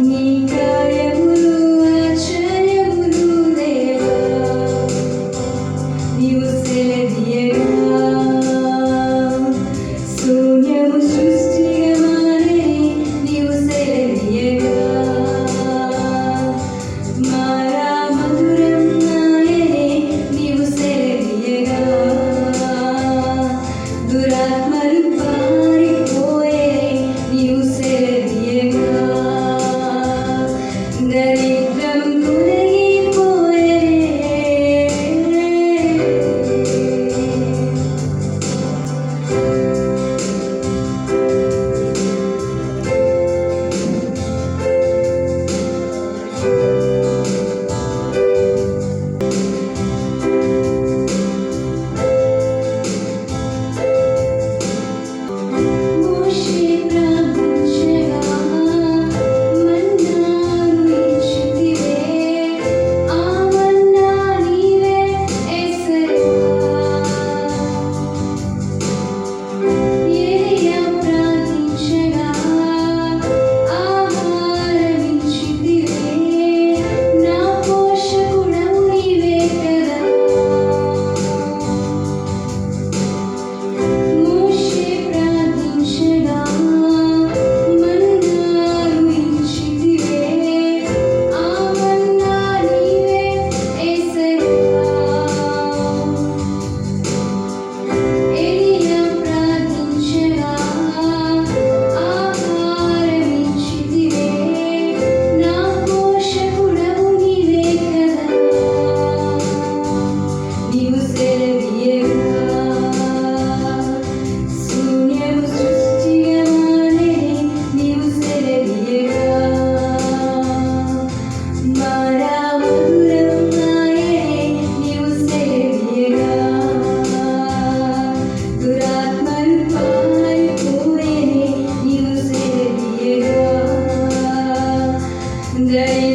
నీ కార్యములు ఆశ్చర్యములు దేవా, నీవు సెలదీయగా శూన్యము సృష్టిగా మారే, నీవు సెలదీయగా మారా మధురం నాయనే, నీవు సెలదీయగా దురాత్మలు పారిపోయే, నీవు సెలదీయగా దరిద్రం తొలగిపోయే. మోషే ప్రార్థించగా మన్నాను ఇచ్చితివే, ఆ మన్నా నీవే యేసయ్యా. ఏలీయా ప్రార్థించగా ఆహారం ఇచ్చితివే, నా పోషకుడవు నీవే కదా. మోషే ప్రార్థించగా మన్నాను ఇచ్చితివే, ఆ మన్నా నీవే యేసయ్యా. ఏలీయా ప్రార్థించగా ఆహారం ఇచ్చితివే, నా పోషకుడవు నీవే కదా. నీవు సెలదీయగా శూన్యము సృష్టిగా మారే, నీవు సెలదీయగా మారా మధురం నాయనే, నీవు సెలదీయగా దురాత్మలు పారిపోయే, నీవు సెలదీయగా దరి